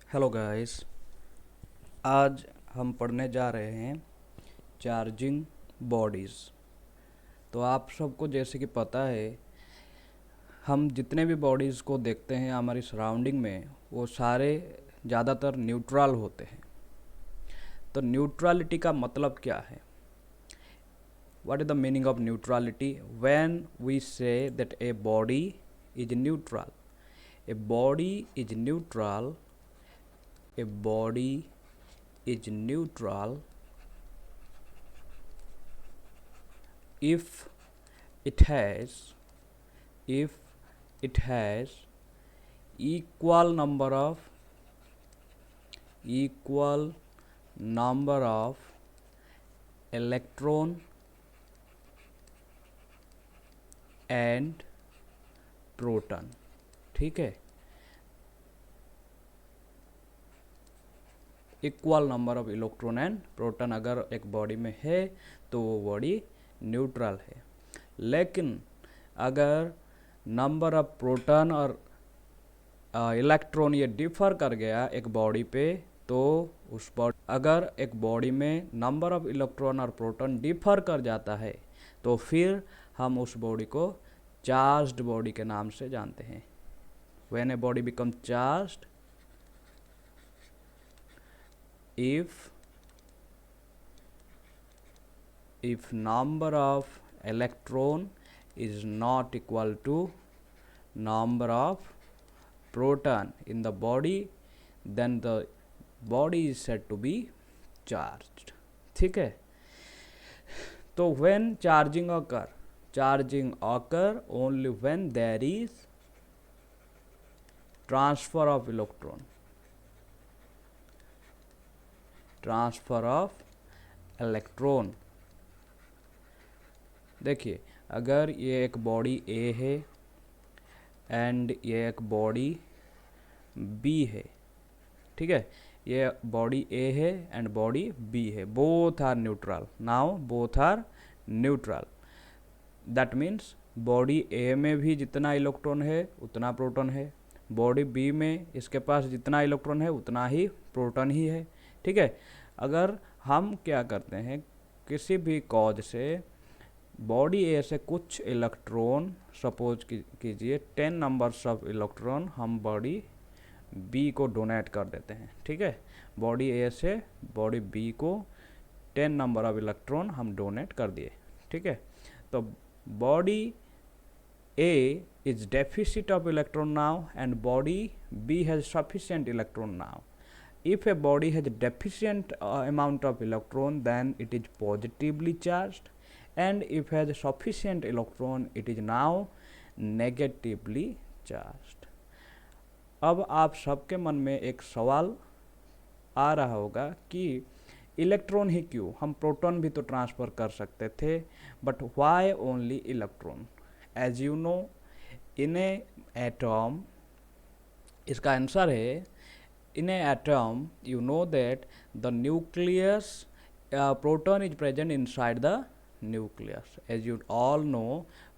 Hello guys. आज हम पढ़ने जा रहे हैं चार्जिंग बॉडीज़। तो आप सबको जैसे कि पता है, हम जितने भी बॉडीज़ को देखते हैं हमारी सराउंडिंग में, वो सारे ज़्यादातर न्यूट्रल होते हैं। तो न्यूट्रलिटी का मतलब क्या है? What is the meaning of neutrality? When we say that a body is neutral, a body is neutral, a body is neutral if it has if it has equal number of equal number of electron and proton। ठीक है, equal number of electron and proton अगर एक body में है तो वो body neutral है। लेकिन अगर नंबर ऑफ प्रोटॉन और इलेक्ट्रॉन ये डिफर कर गया एक बॉडी पे, तो उस बॉडी अगर एक बॉडी में नंबर ऑफ इलेक्ट्रॉन और प्रोटॉन डिफर कर जाता है तो फिर हम उस बॉडी को चार्ज्ड बॉडी के नाम से जानते हैं। When a body become charged if number of electron is not equal to number of proton in the body, then the body is said to be charged। ठीक है, तो when charging occur only when there is transfer of electron. देखिए, अगर ये एक body A है and ये एक बॉडी बी है, ठीक है, ये बॉडी ए है एंड बॉडी बी है, both are neutral. Now both are neutral, that means body A में भी जितना इलेक्ट्रॉन है उतना प्रोटॉन है, बॉडी बी में इसके पास जितना इलेक्ट्रॉन है उतना ही प्रोटॉन ही है। ठीक है, अगर हम क्या करते हैं, किसी भी कॉज से बॉडी ए से कुछ इलेक्ट्रॉन, सपोज कीजिए 10 नंबर्स ऑफ इलेक्ट्रॉन हम बॉडी बी को डोनेट कर देते हैं। ठीक है, बॉडी ए से बॉडी बी को 10 नंबर ऑफ इलेक्ट्रॉन हम डोनेट कर दिए। ठीक है, तो body A is deficit of electron now and body B has sufficient electron now. If a body has a deficient amount of electron, then it is positively charged, and if has a sufficient electron, it is now negatively charged। अब आप सबके मन में एक सवाल आ रहा होगा कि इलेक्ट्रॉन ही क्यों, हम प्रोटॉन भी तो ट्रांसफ़र कर सकते थे, but why only electron? As you know, in a atom, इसका आंसर है, in a atom you know that the nucleus, proton is present inside the nucleus। as you all know,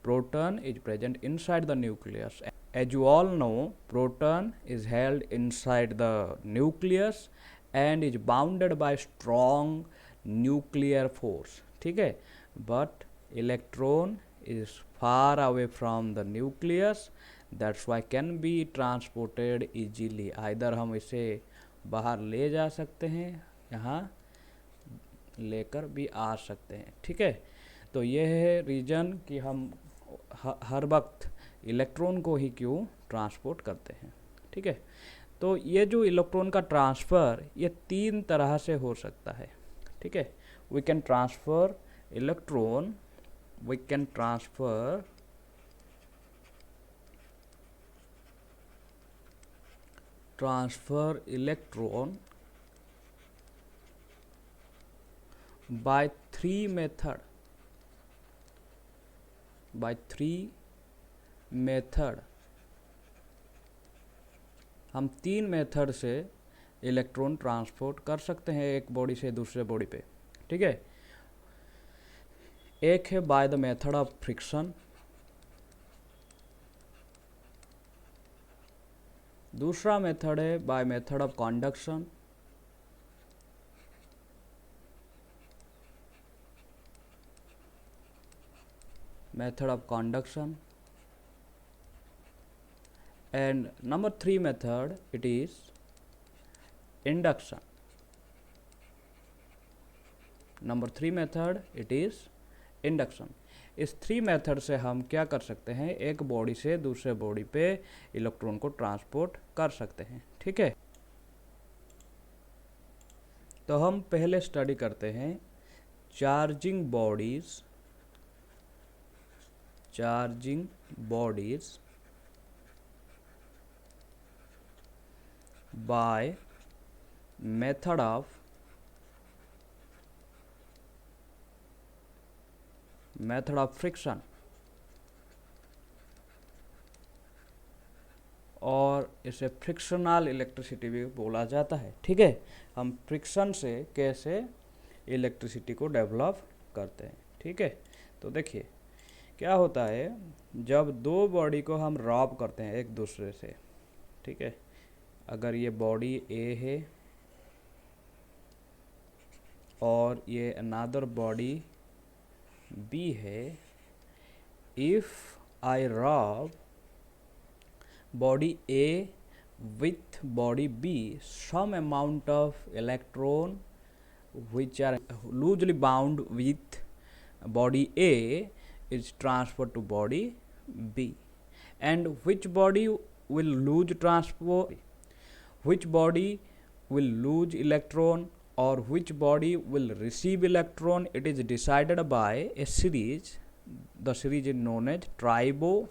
proton is present inside the nucleus। as you all know, proton is held inside the nucleus and is bounded by strong nuclear force। ठीक है, but electron is far away from the nucleus, that's why can be transported easily. Either हम इसे बाहर ले जा सकते हैं, यहाँ लेकर भी आ सकते हैं। ठीक है, तो ये है रीज़न कि हम हर वक्त इलेक्ट्रॉन को ही क्यों ट्रांसपोर्ट करते हैं। ठीक है, तो ये जो इलेक्ट्रॉन का ट्रांसफ़र ये 3 तरह से हो सकता है। ठीक है, we can transfer electron, we can transfer electron by 3 method। हम 3 मेथड से इलेक्ट्रॉन ट्रांसपोर्ट कर सकते हैं एक बॉडी से दूसरे बॉडी पे। ठीक है, एक है by the method of friction, दूसरा मेथड है bye method of conduction. Method of conduction. And number 3 method, it is induction. Number 3 method, it is induction. इस 3 मेथड से हम क्या कर सकते हैं, एक बॉडी से दूसरे बॉडी पे इलेक्ट्रॉन को ट्रांसपोर्ट कर सकते हैं। ठीक है, तो हम पहले स्टडी करते हैं charging bodies. Charging bodies by method of friction, और इसे फ्रिक्शनल इलेक्ट्रिसिटी भी बोला जाता है। ठीक है, हम फ्रिक्शन से कैसे इलेक्ट्रिसिटी को डेवलप करते हैं। ठीक है, तो देखिए क्या होता है, जब दो बॉडी को हम रब करते हैं एक दूसरे से। ठीक है, अगर ये बॉडी ए है और ये अनदर बॉडी बी है, इफ आई रब body A with body B, some amount of electron which are loosely bound with body A is transferred to body B. And which body will lose transport, which body will lose electron or which body will receive electron, it is decided by a series. The series is known as triboelectric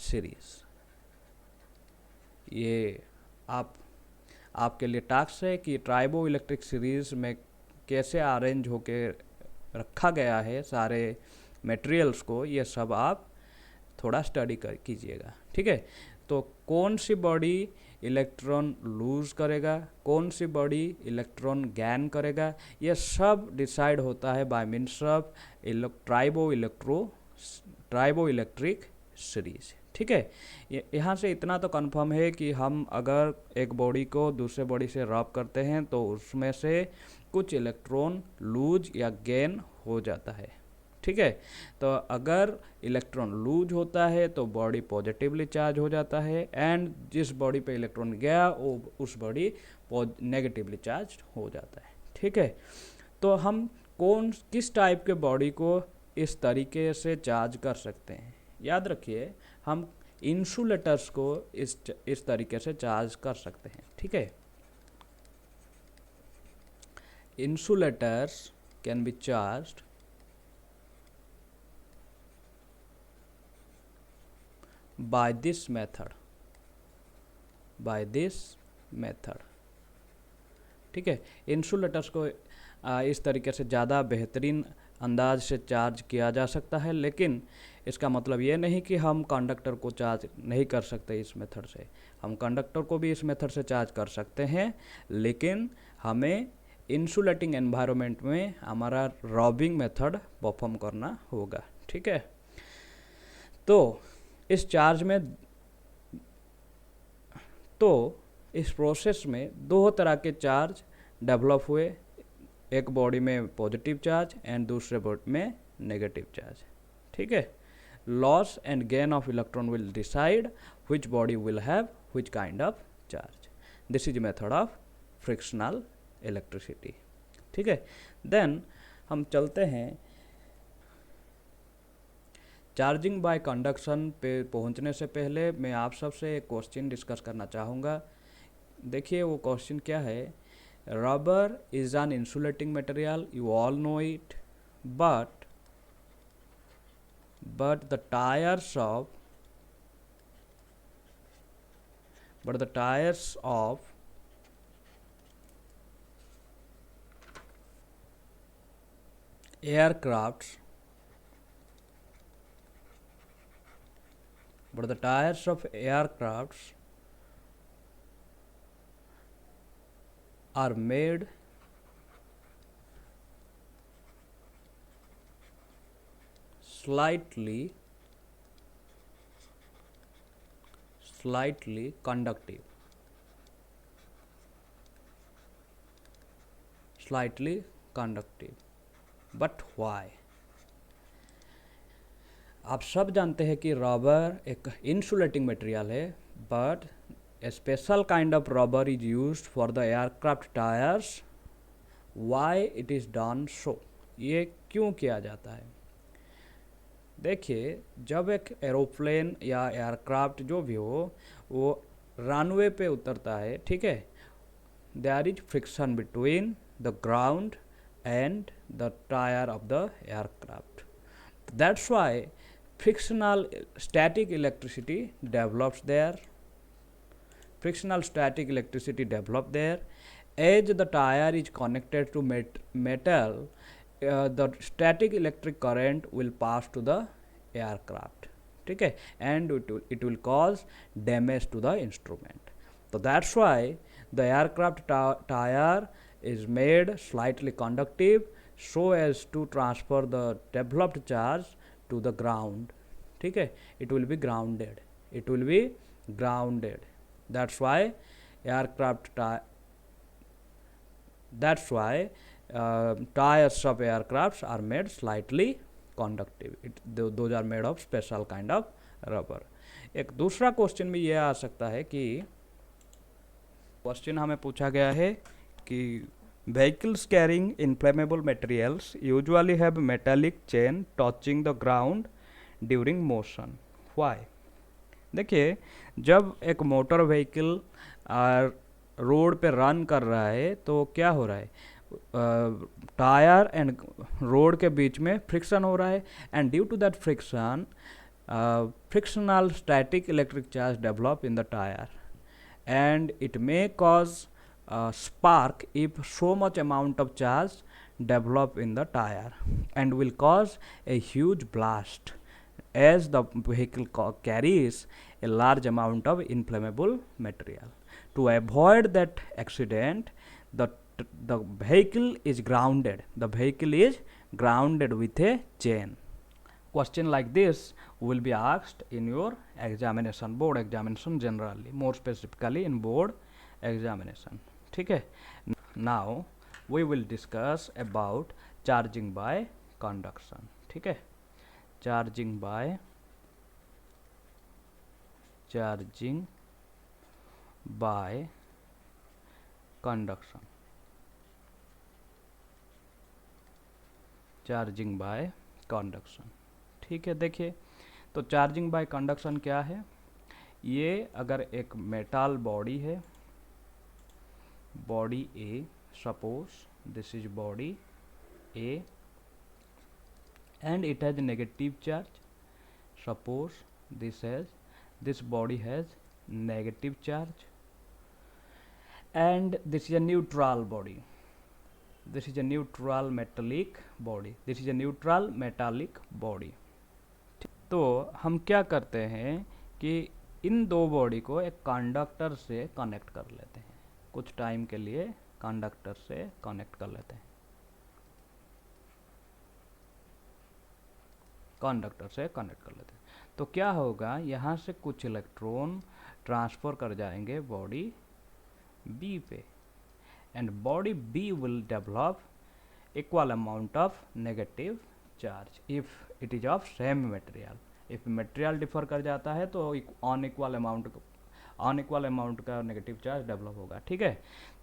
series. ये आपके लिए task है कि tribo electric series में कैसे arrange होके रखा गया है सारे मटेरियल्स को, ये सब आप थोड़ा स्टडी कीजिएगा। ठीक है, तो कौन सी बॉडी इलेक्ट्रॉन लूज करेगा, कौन सी बॉडी इलेक्ट्रॉन गेन करेगा, ये सब डिसाइड होता है bye means of tribo electric series. ठीक है, यहाँ से इतना तो कंफर्म है कि हम अगर एक बॉडी को दूसरे बॉडी से रब करते हैं तो उसमें से कुछ इलेक्ट्रॉन लूज या गेन हो जाता है। ठीक है, तो अगर इलेक्ट्रॉन लूज होता है तो बॉडी पॉजिटिवली चार्ज हो जाता है, एंड जिस बॉडी पे इलेक्ट्रॉन गया वो उस बॉडी नेगेटिवली चार्ज हो जाता है। ठीक है, तो हम किस टाइप के बॉडी को इस तरीके से चार्ज कर सकते हैं, याद रखिए हम इंसुलेटर्स को इस तरीके से चार्ज कर सकते हैं। ठीक है, insulators can be charged by this method. ठीक है, इंसुलेटर्स को इस तरीके से ज़्यादा बेहतरीन अंदाज से चार्ज किया जा सकता है, लेकिन इसका मतलब ये नहीं कि हम कंडक्टर को चार्ज नहीं कर सकते इस मेथड से। हम कंडक्टर को भी इस मेथड से चार्ज कर सकते हैं, लेकिन हमें इंसुलेटिंग एनवायरनमेंट में हमारा रॉबिंग मेथड परफॉर्म करना होगा। ठीक है, तो इस प्रोसेस में दो तरह के चार्ज डेवलप हुए, एक बॉडी में पॉजिटिव चार्ज एंड दूसरे बॉडी में नेगेटिव चार्ज। ठीक है, loss and gain of electron will decide which body will have which kind of charge. This is method of frictional electricity. ठीक है, देन हम चलते हैं चार्जिंग बाय कंडक्शन पे पहुंचने से पहले मैं आप सबसे एक क्वेश्चन डिस्कस करना चाहूँगा। देखिए वो क्वेश्चन क्या है, rubber is an insulating material, you all know it, but the tires of aircrafts are made slightly slightly conductive. Slightly conductive. But why? आप सब जानते हैं कि रबर एक इंसुलेटिंग मटेरियल है, but A special kind of rubber is used for the aircraft tyres. Why it is done so? ये क्यों किया जाता है? देखिए, जब एक एरोप्लेन या एयरक्राफ्ट जो भी हो वो रनवे पे उतरता है, ठीक है, there is friction between the ground and the tyre of the aircraft. That's why frictional static electricity develops there. Frictional static electricity develop there. As the tire is connected to metal, the static electric current will pass to the aircraft, ठीक है, and it will cause damage to the instrument. So that's why the aircraft tire is made slightly conductive so as to transfer the developed charge to the ground. ठीक है, it will be grounded. It will be grounded. That's why tires of aircrafts are made slightly conductive. Those are made of special kind of rubber. एक दूसरा question में ये आ सकता है कि question हमें पूछा गया है कि vehicles carrying inflammable materials usually have metallic chain touching the ground during motion. Why? देखिए, जब एक मोटर व्हीकल रोड पे रन कर रहा है तो क्या हो रहा है, टायर एंड रोड के बीच में फ्रिक्शन हो रहा है, and due to that friction frictional static electric charge develop in the tire, and it may cause spark if so much amount of charge develop in the tire, and will cause a huge blast as the vehicle carries a large amount of inflammable material. To avoid that accident, the vehicle is grounded. The vehicle is grounded with a chain. Question like this will be asked in your examination, board examination generally, more specifically in board examination. ठीक है. Now we will discuss about charging by conduction. ठीक है. Charging by conduction. Charging by conduction. ठीक है. देखिए, तो charging by conduction क्या है? ये अगर एक मेटल बॉडी है, body A, suppose this is body A and it has negative charge. Suppose this body has negative charge, and this is a neutral body. This is a neutral metallic body. This is a neutral metallic body. तो हम क्या करते हैं कि इन दो body को एक conductor से कनेक्ट कर लेते हैं, कुछ टाइम के लिए कंडक्टर से कनेक्ट कर लेते हैं, कंडक्टर से कनेक्ट कर लेते हैं. तो क्या होगा, यहाँ से कुछ इलेक्ट्रॉन ट्रांसफ़र कर जाएंगे बॉडी बी पे, and body B will develop equal amount of negative charge if it is of same material. If material differ कर जाता है तो अनइक्वल अमाउंट का नेगेटिव चार्ज डेवलप होगा. ठीक है,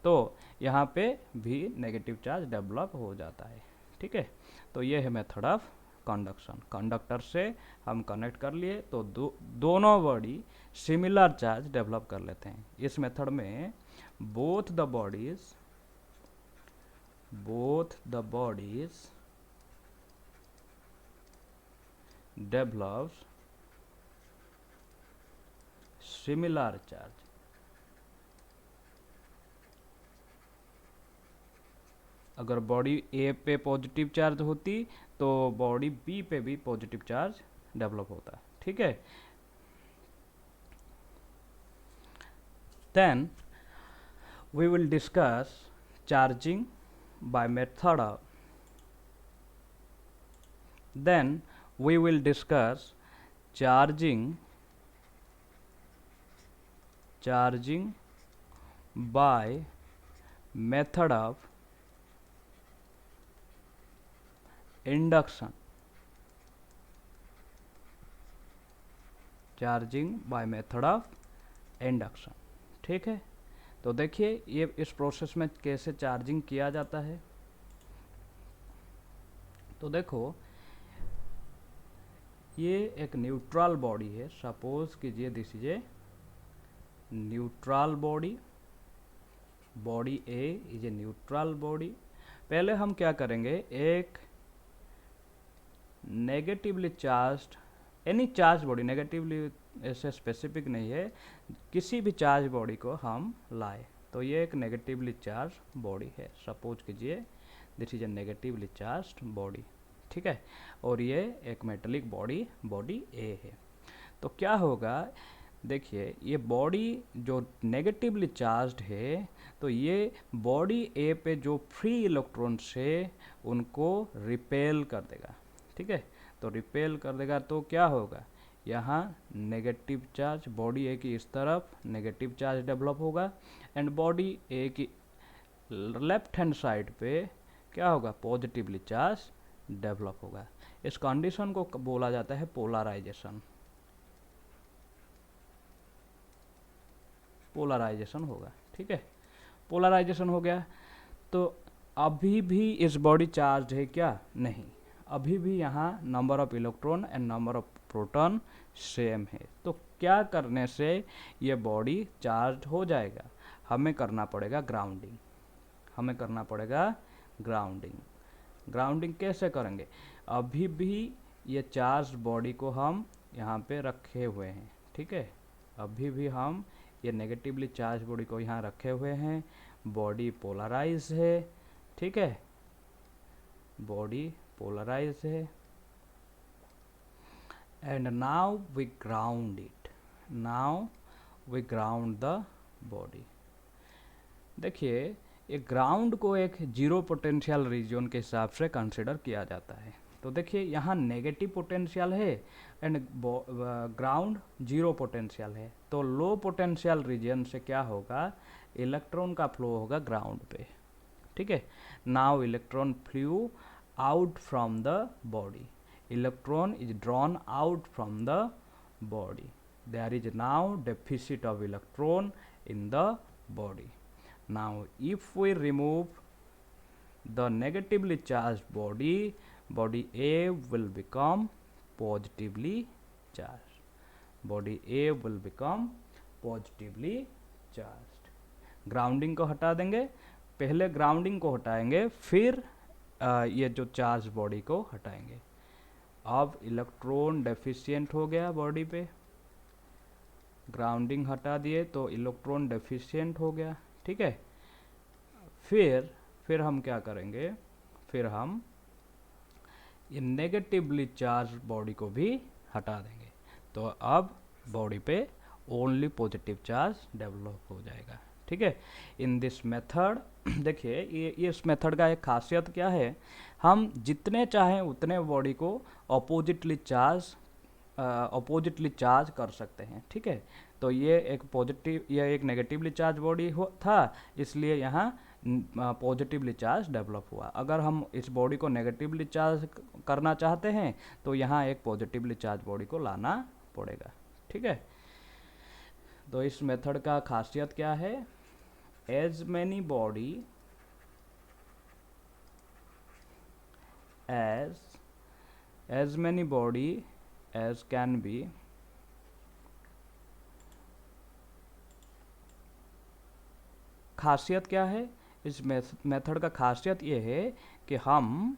तो यहाँ पे भी नेगेटिव चार्ज डेवलप हो जाता है. ठीक है, तो ये है मेथड ऑफ कंडक्शन. कंडक्टर से हम कनेक्ट कर लिए तो दोनों बॉडी सिमिलर चार्ज डेवलप कर लेते हैं. इस मेथड में both the bodies develops similar charge. अगर बॉडी ए पे पॉजिटिव चार्ज होती तो बॉडी बी पे भी पॉजिटिव चार्ज डेवलप होता है. ठीक है, then we will discuss charging by method of then we will discuss charging charging by method of induction, charging by method of induction. ठीक है, तो देखिए ये इस प्रोसेस में कैसे चार्जिंग किया जाता है। तो देखो ये एक न्यूट्रल बॉडी है, सपोज कीजिए this is a neutral body, body A is a neutral body. पहले हम क्या करेंगे, एक negatively charged any charge body, negatively ऐसे स्पेसिफिक नहीं है, किसी भी चार्ज बॉडी को हम लाए, तो ये एक नेगेटिवली चार्ज बॉडी है। सपोज कीजिए this is a negatively charged body, ठीक है, और ये एक मेटेलिक बॉडी, बॉडी ए है। तो क्या होगा, देखिए ये बॉडी जो नेगेटिवली चार्ज्ड है, तो ये बॉडी ए पे जो फ्री इलेक्ट्रॉन्स है उनको रिपेल कर देगा। ठीक है, तो रिपेल कर देगा तो क्या होगा, यहाँ नेगेटिव चार्ज बॉडी ए की इस तरफ नेगेटिव चार्ज डेवलप होगा, एंड बॉडी ए की लेफ्ट हैंड साइड पे क्या होगा, पॉजिटिवली चार्ज डेवलप होगा। इस कंडीशन को बोला जाता है पोलराइजेशन। पोलराइजेशन होगा, ठीक है, पोलराइजेशन हो गया। तो अभी भी इस बॉडी चार्ज है क्या, नहीं, अभी भी यहाँ number of electron and number of proton same है। तो क्या करने से ये बॉडी चार्ज हो जाएगा, हमें करना पड़ेगा ग्राउंडिंग, हमें करना पड़ेगा ग्राउंडिंग। ग्राउंडिंग कैसे करेंगे, अभी भी ये चार्ज बॉडी को हम यहाँ पे रखे हुए हैं, ठीक है, अभी भी हम ये नेगेटिवली चार्ज बॉडी को यहाँ रखे हुए हैं, बॉडी पोलराइज है, ठीक है, बॉडी पोलराइज है, and now we ground it, now we ground the body. देखिए ये ग्राउंड को एक जीरो पोटेंशियल रीजन के हिसाब से कंसिडर किया जाता है। तो देखिए यहाँ नेगेटिव पोटेंशियल है एंड ग्राउंड जीरो पोटेंशियल है, तो लो पोटेंशियल रीजन से क्या होगा, इलेक्ट्रॉन का फ्लो होगा ग्राउंड पे, ठीक है। Now electron flu out from the body, electron is drawn out from the body, there is now deficit of electron in the body. Now if we remove the negatively charged body, body A will become positively charged, body A will become positively charged। Grounding को हटा देंगे, पहले grounding को हटाएंगे, फिर ये जो charge body को हटाएंगे। अब इलेक्ट्रॉन डेफिशिएंट हो गया बॉडी पे, ग्राउंडिंग हटा दिए तो इलेक्ट्रॉन डेफिशिएंट हो गया, ठीक है। फिर हम क्या करेंगे, फिर हम ये नेगेटिवली चार्ज बॉडी को भी हटा देंगे, तो अब बॉडी पे ओनली पॉजिटिव चार्ज डेवलप हो जाएगा, ठीक है। इन दिस मेथड देखिए ये इस मेथड का एक खासियत क्या है, हम जितने चाहें उतने बॉडी को अपोजिटली चार्ज कर सकते हैं, ठीक है। तो ये एक पॉजिटिव, ये एक नेगेटिवली चार्ज बॉडी था, इसलिए यहाँ पॉजिटिवली चार्ज डेवलप हुआ। अगर हम इस बॉडी को नेगेटिवली चार्ज करना चाहते हैं तो यहाँ एक पॉजिटिवली चार्ज बॉडी को लाना पड़ेगा, ठीक है। तो इस मेथड का खासियत क्या है, as many body as many body as can be खासियत क्या है इस मेथड का, खासियत ये है कि हम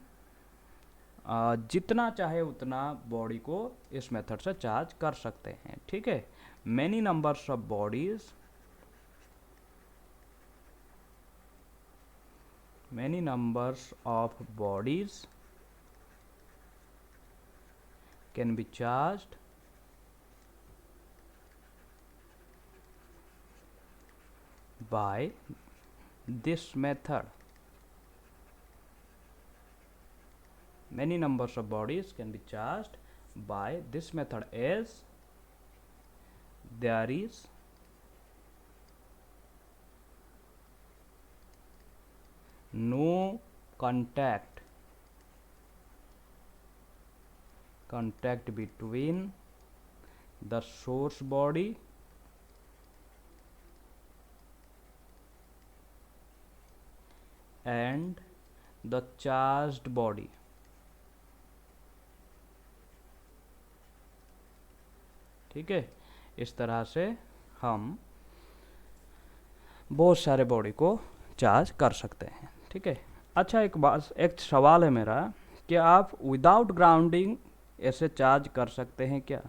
जितना चाहे उतना बॉडी को इस मेथड से चार्ज कर सकते हैं, ठीक है। many numbers of bodies, many numbers of bodies can be charged by this method. Many numbers of bodies can be charged by this method as there is no contact between the source body and the charged body. ठीक है, इस तरह से हम बहुत सारे body को charge कर सकते हैं। ठीक है, अच्छा एक सवाल है मेरा कि आप विदाउट ग्राउंडिंग ऐसे चार्ज कर सकते हैं क्या?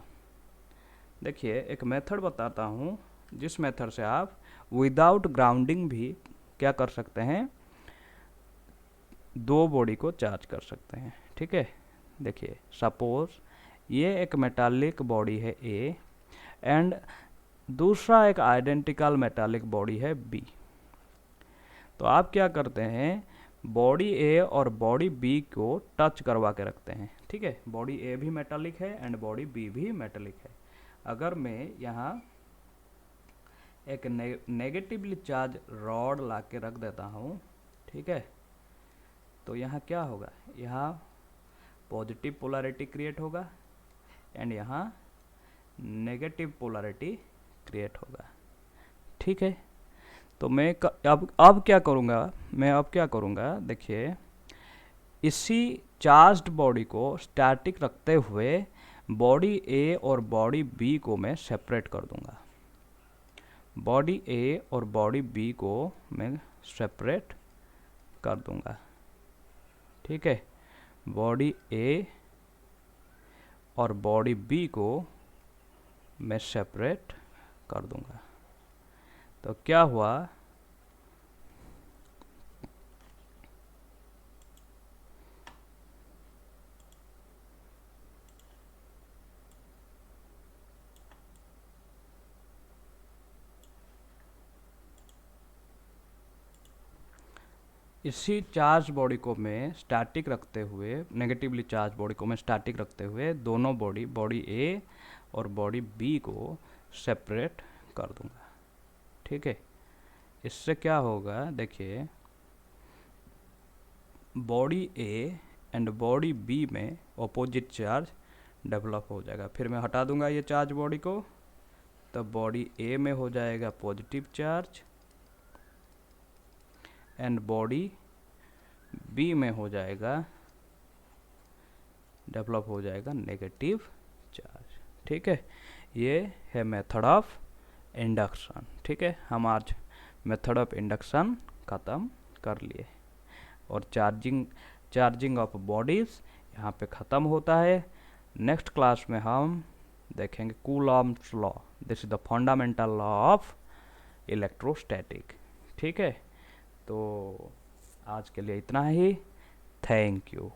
देखिए, एक मेथड बताता हूँ जिस मेथड से आप विदाउट ग्राउंडिंग भी क्या कर सकते हैं, दो बॉडी को चार्ज कर सकते हैं। ठीक है, देखिए सपोज ये एक मेटालिक बॉडी है ए एंड दूसरा एक आइडेंटिकल मेटालिक बॉडी है बी। तो आप क्या करते हैं, बॉडी ए और बॉडी बी को टच करवा के रखते हैं। ठीक है, बॉडी ए भी मेटालिक है एंड बॉडी बी भी मेटालिक है। अगर मैं यहाँ एक नेगेटिवली चार्ज रॉड ला के रख देता हूँ, ठीक है, तो यहाँ क्या होगा, यहाँ पॉजिटिव पोलैरिटी क्रिएट होगा एंड यहाँ नेगेटिव पोलैरिटी क्रिएट होगा। ठीक है, तो मैं अब क्या करूँगा, देखिए इसी चार्ज्ड बॉडी को स्टैटिक रखते हुए बॉडी ए और बॉडी बी को मैं सेपरेट कर दूंगा। बॉडी ए और बॉडी बी को मैं सेपरेट कर दूंगा। ठीक है, बॉडी ए और बॉडी बी को मैं सेपरेट कर दूंगा। तो क्या हुआ, इसी चार्ज बॉडी को मैं स्टैटिक रखते हुए, नेगेटिवली चार्ज बॉडी को मैं स्टैटिक रखते हुए दोनों बॉडी ए और बॉडी बी को सेपरेट कर दूंगा। ठीक है, इससे क्या होगा, देखिए body A and body B में ऑपोजिट चार्ज डेवलप हो जाएगा। फिर मैं हटा दूंगा ये चार्ज बॉडी को, तब बॉडी ए में हो जाएगा positive charge and body B में हो जाएगा, डेवलप हो जाएगा नेगेटिव चार्ज। ठीक है, ये है मेथड ऑफ इंडक्शन। ठीक है, हम आज मेथड ऑफ इंडक्शन ख़त्म कर लिए और चार्जिंग ऑफ बॉडीज़ यहाँ पे ख़त्म होता है। नेक्स्ट क्लास में हम देखेंगे Coulomb's law. This is the fundamental law of electrostatic. ठीक है, तो आज के लिए इतना ही। Thank you.